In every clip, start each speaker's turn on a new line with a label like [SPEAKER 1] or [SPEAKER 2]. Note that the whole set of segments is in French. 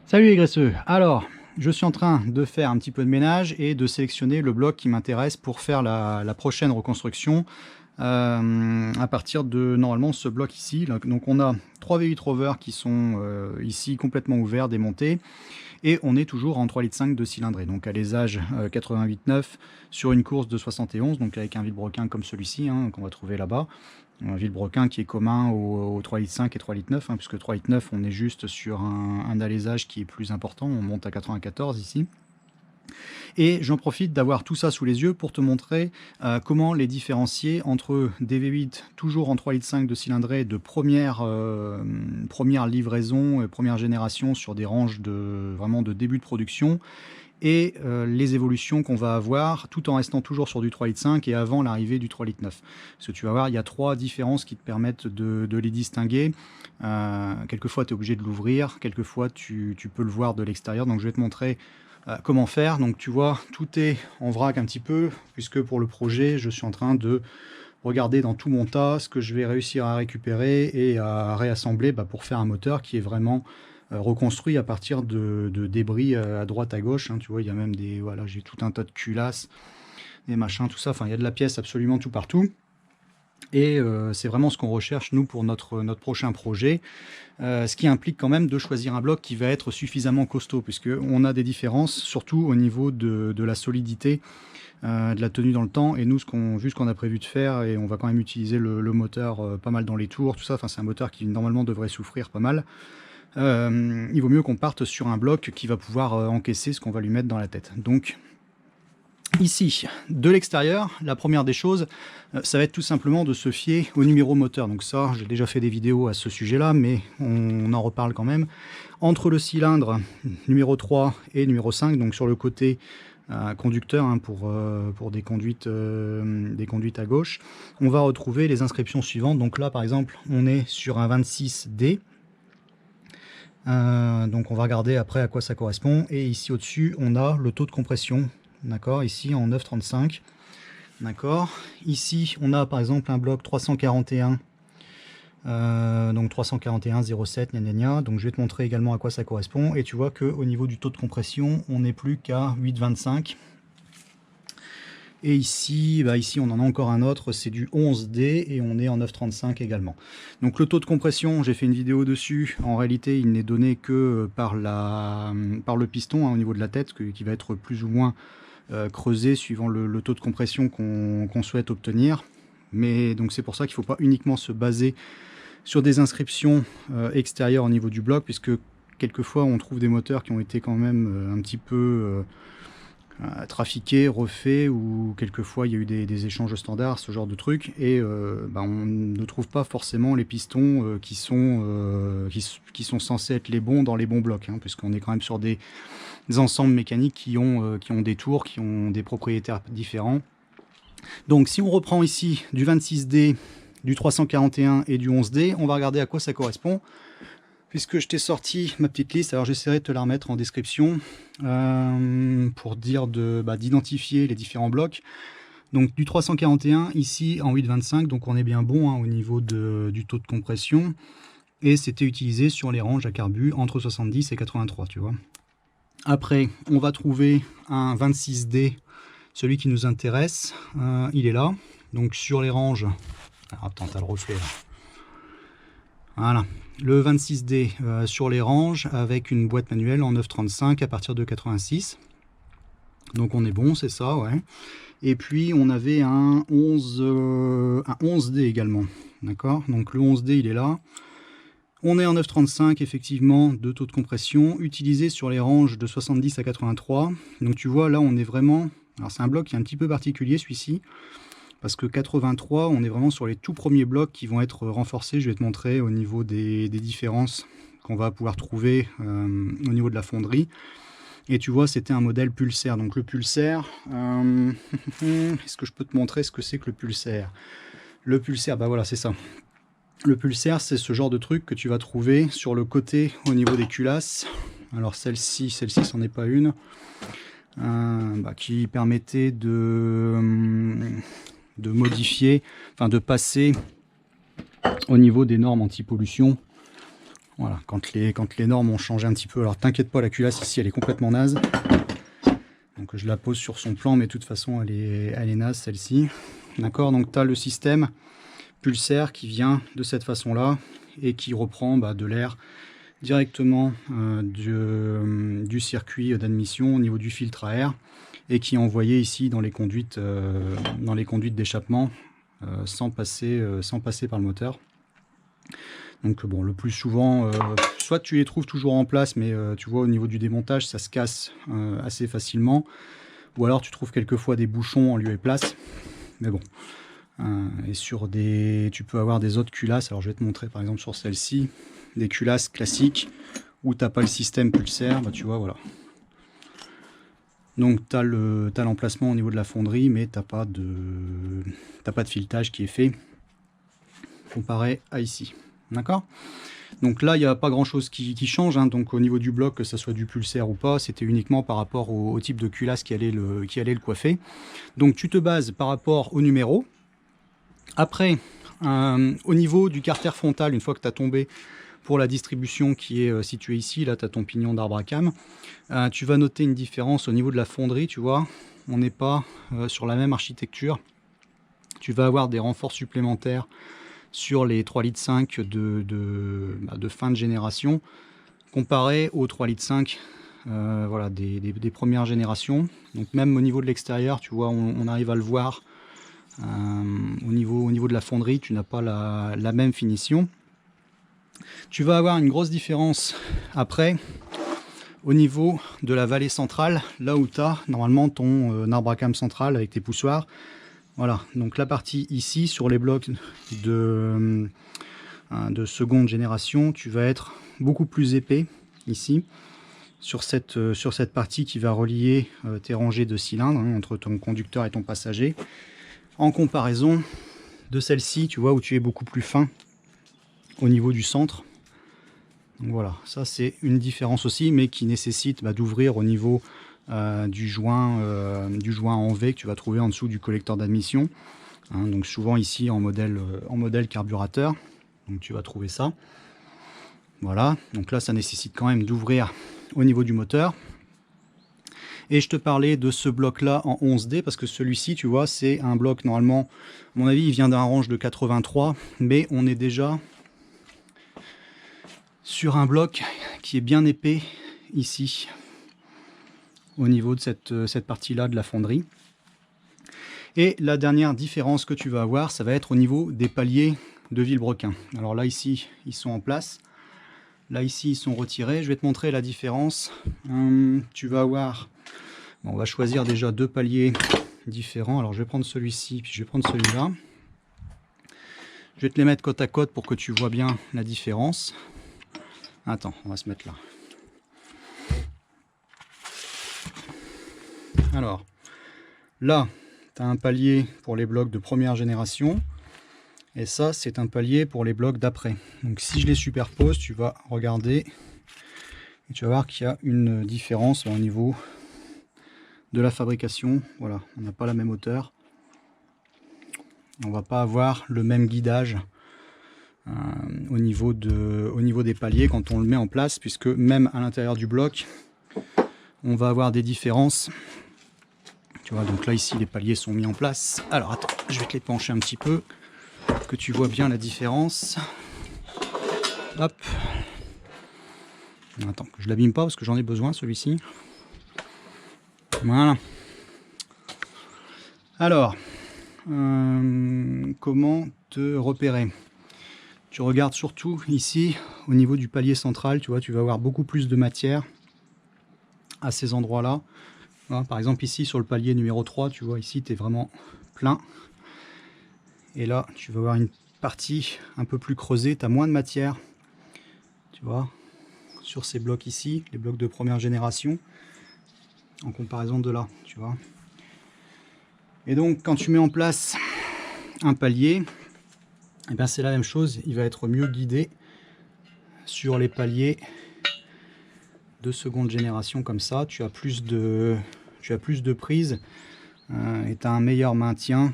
[SPEAKER 1] Salut les graisseux. Alors, je suis en train de faire un petit peu de ménage et de sélectionner le bloc qui m'intéresse pour faire la prochaine reconstruction à partir de normalement ce bloc ici. Donc on a 3 V8 Rover qui sont ici complètement ouverts, démontés, et on est toujours en 3,5 litres de cylindrée, donc à l'ésage 88,9 sur une course de 71, donc avec un vilebrequin comme celui-ci qu'on va trouver là-bas. Un vilebrequin qui est commun au 3,5 litres et 3,9 litres, puisque 3,9 litres on est juste sur un alésage qui est plus important, on monte à 94 ici. Et j'en profite d'avoir tout ça sous les yeux pour te montrer comment les différencier entre des V8 toujours en 3,5 litres de cylindrée de première livraison, première génération sur des ranges vraiment de début de production, et les évolutions qu'on va avoir tout en restant toujours sur du 3,5 litres et avant l'arrivée du 3,9 litres. Parce que tu vas voir, il y a trois différences qui te permettent de les distinguer. Quelquefois tu es obligé de l'ouvrir, quelquefois tu peux le voir de l'extérieur, donc je vais te montrer comment faire. Donc tu vois, tout est en vrac un petit peu, puisque pour le projet je suis en train de regarder dans tout mon tas ce que je vais réussir à récupérer et à réassembler pour faire un moteur qui est vraiment reconstruit à partir de débris à droite à gauche. Tu vois, il y a même des, voilà, j'ai tout un tas de culasses, des machins, tout ça, enfin il y a de la pièce absolument tout partout. Et c'est vraiment ce qu'on recherche nous pour notre prochain projet, ce qui implique quand même de choisir un bloc qui va être suffisamment costaud, puisqu'on a des différences surtout au niveau de la solidité, de la tenue dans le temps. Et nous, vu ce qu'on a prévu de faire, et on va quand même utiliser le moteur pas mal dans les tours, tout ça, enfin c'est un moteur qui normalement devrait souffrir pas mal. Il vaut mieux qu'on parte sur un bloc qui va pouvoir encaisser ce qu'on va lui mettre dans la tête. Donc ici, de l'extérieur, la première des choses, ça va être tout simplement de se fier au numéro moteur. Donc ça, j'ai déjà fait des vidéos à ce sujet-là, mais on en reparle quand même. Entre le cylindre numéro 3 et numéro 5, donc sur le côté conducteur pour des conduites à gauche, on va retrouver les inscriptions suivantes. Donc là, par exemple, on est sur un 26D. Donc on va regarder après à quoi ça correspond. Et ici au-dessus, on a le taux de compression. D'accord, ici en 9,35. D'accord, ici on a par exemple un bloc 341, donc 341,07, gna gna gna. Donc je vais te montrer également à quoi ça correspond. Et tu vois qu'au niveau du taux de compression, on n'est plus qu'à 8,25. Et ici, ici on en a encore un autre, c'est du 11D et on est en 9,35 également. Donc le taux de compression, j'ai fait une vidéo dessus, en réalité il n'est donné que par le piston au niveau de la tête, qui va être plus ou moins creusé suivant le taux de compression qu'on souhaite obtenir. Mais donc c'est pour ça qu'il ne faut pas uniquement se baser sur des inscriptions extérieures au niveau du bloc, puisque quelquefois on trouve des moteurs qui ont été quand même un petit peu trafiqué, refait, ou quelquefois il y a eu des échanges standards, ce genre de trucs, et on ne trouve pas forcément les pistons qui sont censés être les bons dans les bons blocs, puisqu'on est quand même sur des ensembles mécaniques qui ont des tours, qui ont des propriétaires différents. Donc si on reprend ici du 26D, du 341 et du 11D, on va regarder à quoi ça correspond, puisque je t'ai sorti ma petite liste. Alors j'essaierai de te la remettre en description pour dire d'identifier les différents blocs. Donc du 341 ici en 8,25, donc on est bien bon au niveau du taux de compression, et c'était utilisé sur les ranges à carbu entre 70 et 83, tu vois. Après on va trouver un 26D, celui qui nous intéresse, il est là, donc sur les ranges. Alors, attends, t'as le reflet là. Voilà, le 26D sur les ranges avec une boîte manuelle en 9,35 à partir de 86. Donc on est bon, c'est ça, ouais. Et puis on avait un 11D également. D'accord, donc le 11D il est là. On est en 9,35 effectivement de taux de compression, utilisé sur les ranges de 70 à 83. Donc tu vois là on est vraiment. Alors c'est un bloc qui est un petit peu particulier celui-ci, parce que 83, on est vraiment sur les tout premiers blocs qui vont être renforcés. Je vais te montrer au niveau des différences qu'on va pouvoir trouver au niveau de la fonderie. Et tu vois, c'était un modèle pulsaire. Donc le pulsaire, est-ce que je peux te montrer ce que c'est que le pulsaire? Le pulsaire, voilà, c'est ça. Le pulsaire, c'est ce genre de truc que tu vas trouver sur le côté au niveau des culasses. Alors celle-ci, c'en est pas une. Qui permettait de modifier, enfin de passer au niveau des normes anti-pollution. Voilà, quand les normes ont changé un petit peu. Alors t'inquiète pas, la culasse ici elle est complètement naze. Donc je la pose sur son plan, mais de toute façon elle est naze celle-ci. D'accord, donc tu as le système pulsaire qui vient de cette façon-là et qui reprend de l'air directement du circuit d'admission au niveau du filtre à air et qui est envoyé ici dans les conduites d'échappement sans passer par le moteur. Donc bon, le plus souvent, soit tu les trouves toujours en place, mais tu vois au niveau du démontage ça se casse assez facilement, ou alors tu trouves quelquefois des bouchons en lieu et place, mais bon. Et tu peux avoir des autres culasses. Alors je vais te montrer par exemple sur celle-ci des culasses classiques où t'as pas le système pulsaire, tu vois, voilà. Donc t'as l'emplacement au niveau de la fonderie, mais t'as pas de filetage qui est fait comparé à ici. D'accord? Donc là il n'y a pas grand chose qui change, hein. Donc au niveau du bloc, que ça soit du pulsaire ou pas, c'était uniquement par rapport au type de culasse qui allait le coiffer. Donc tu te bases par rapport au numéro. Après, au niveau du carter frontal, une fois que tu as tombé pour la distribution qui est située ici, là tu as ton pignon d'arbre à cames, tu vas noter une différence au niveau de la fonderie, tu vois, on n'est pas sur la même architecture. Tu vas avoir des renforts supplémentaires sur les 3,5 litres de fin de génération, comparé aux 3,5 litres voilà, des premières générations. Donc même au niveau de l'extérieur, tu vois, on arrive à le voir. Au niveau de la fonderie, tu n'as pas la même finition. Tu vas avoir une grosse différence après au niveau de la vallée centrale, là où tu as normalement ton arbre à cames central avec tes poussoirs. Voilà, donc la partie ici sur les blocs de seconde génération, tu vas être beaucoup plus épais ici sur cette partie qui va relier tes rangées de cylindres entre ton conducteur et ton passager, en comparaison de celle-ci, tu vois, où tu es beaucoup plus fin au niveau du centre. Donc voilà, ça c'est une différence aussi, mais qui nécessite d'ouvrir au niveau du joint en V que tu vas trouver en dessous du collecteur d'admission. Donc souvent ici en modèle carburateur, donc tu vas trouver ça. Voilà, donc là ça nécessite quand même d'ouvrir au niveau du moteur. Et je te parlais de ce bloc là en 11D parce que celui-ci, tu vois, c'est un bloc normalement, à mon avis, il vient d'un range de 83, mais on est déjà sur un bloc qui est bien épais ici, au niveau de cette partie-là de la fonderie. Et la dernière différence que tu vas avoir, ça va être au niveau des paliers de Vilebrequin. Alors là, ici, ils sont en place. Là, ici, ils sont retirés. Je vais te montrer la différence. Tu vas avoir... Bon, on va choisir déjà deux paliers différents. Alors, je vais prendre celui-ci, puis je vais prendre celui-là. Je vais te les mettre côte à côte pour que tu vois bien la différence. Attends, on va se mettre là. Alors, là, tu as un palier pour les blocs de première génération. Et ça, c'est un palier pour les blocs d'après. Donc, si je les superpose, tu vas regarder. Et tu vas voir qu'il y a une différence au niveau de la fabrication. Voilà, on n'a pas la même hauteur. On va pas avoir le même guidage au niveau des paliers quand on le met en place, puisque même à l'intérieur du bloc, on va avoir des différences. Tu vois, donc là ici les paliers sont mis en place. Alors attends, je vais te les pencher un petit peu, que tu vois bien la différence. Hop. Attends, que je l'abîme pas parce que j'en ai besoin celui-ci. Voilà. Alors, comment te repérer? Tu regardes surtout ici au niveau du palier central, tu vois, tu vas avoir beaucoup plus de matière à ces endroits-là. Par exemple ici sur le palier numéro 3, tu vois ici tu es vraiment plein. Et là tu vas avoir une partie un peu plus creusée, tu as moins de matière. Tu vois, sur ces blocs ici, les blocs de première génération, en comparaison de là, tu vois. Et donc quand tu mets en place un palier, eh bien c'est la même chose, il va être mieux guidé sur les paliers de seconde génération comme ça. Tu as plus de prise et tu as un meilleur maintien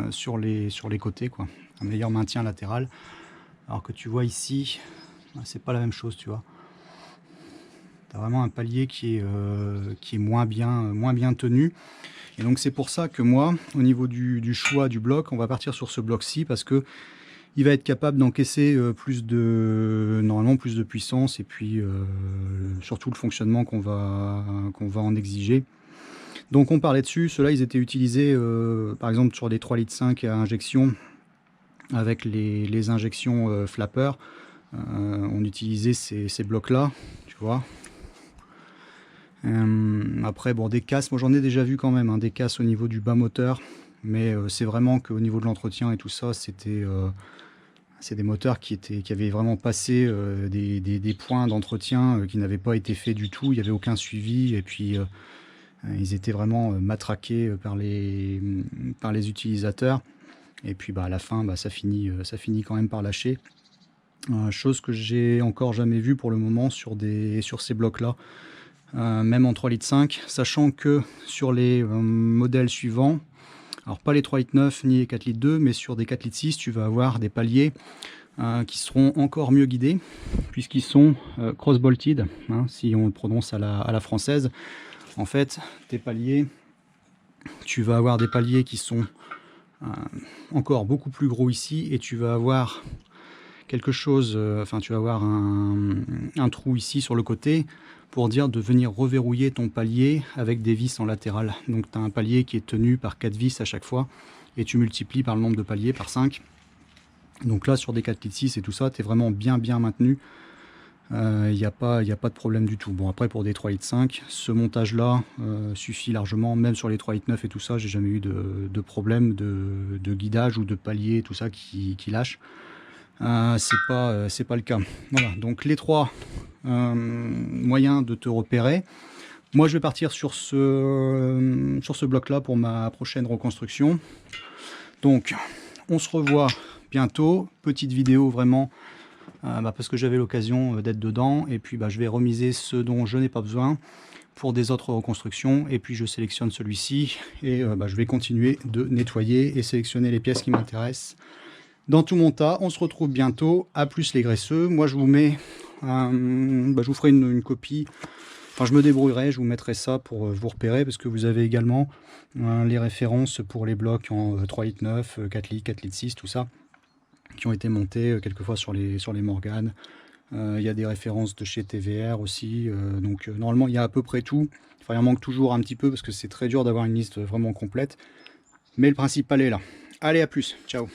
[SPEAKER 1] sur les côtés, quoi. Un meilleur maintien latéral. Alors que tu vois ici, c'est pas la même chose, tu vois. Tu as vraiment un palier qui est moins bien tenu. Et donc c'est pour ça que moi, au niveau du choix du bloc, on va partir sur ce bloc-ci parce que il va être capable d'encaisser normalement plus de puissance et puis surtout le fonctionnement qu'on va en exiger. Donc on parlait dessus, ceux-là ils étaient utilisés par exemple sur des 3,5 litres à injection avec les injections flapper. On utilisait ces blocs-là, tu vois. Après, bon, des casses, moi j'en ai déjà vu quand même, hein, des casses au niveau du bas moteur, mais c'est vraiment qu'au niveau de l'entretien et tout ça, c'est des moteurs qui avaient vraiment passé des points d'entretien qui n'avaient pas été faits du tout, il n'y avait aucun suivi, et puis ils étaient vraiment matraqués par les utilisateurs, et puis à la fin, ça finit quand même par lâcher. Chose que j'ai encore jamais vue pour le moment sur ces blocs-là. Même en 3,5 litres, sachant que sur les modèles suivants, alors pas les 3,9 litres ni les 4,2 litres, mais sur des 4,6 litres, tu vas avoir des paliers qui seront encore mieux guidés, puisqu'ils sont cross-bolted, hein, si on le prononce à la française. En fait, tes paliers, tu vas avoir des paliers qui sont encore beaucoup plus gros ici, et tu vas avoir quelque chose, tu vas avoir un trou ici sur le côté, pour dire de venir reverrouiller ton palier avec des vis en latéral. Donc tu as un palier qui est tenu par 4 vis à chaque fois, et tu multiplies par le nombre de paliers par 5. Donc là sur des 4,6 litres et tout ça, tu es vraiment bien maintenu. Il n'y a pas de problème du tout. Bon, après pour des 3,5 litres, ce montage là suffit largement, même sur les 3,9 litres et tout ça, j'ai jamais eu de problème de guidage ou de palier, tout ça qui lâche. C'est pas le cas. Voilà, donc les trois moyens de te repérer. Moi je vais partir sur ce bloc là pour ma prochaine reconstruction. Donc on se revoit bientôt, petite vidéo vraiment parce que j'avais l'occasion d'être dedans, et puis je vais remiser ce dont je n'ai pas besoin pour des autres reconstructions, et puis je sélectionne celui-ci, et je vais continuer de nettoyer et sélectionner les pièces qui m'intéressent dans tout mon tas. On se retrouve bientôt. À plus les graisseux. Moi je vous mets je vous ferai une copie, enfin je me débrouillerai, je vous mettrai ça pour vous repérer, parce que vous avez également les références pour les blocs en 3,9 litres, 4 litres, 4,6 litres, tout ça, qui ont été montés quelquefois sur les Morgan. Il y a des références de chez TVR aussi, donc normalement il y a à peu près tout. Enfin, il en manque toujours un petit peu parce que c'est très dur d'avoir une liste vraiment complète, mais le principal est là. Allez, à plus, ciao.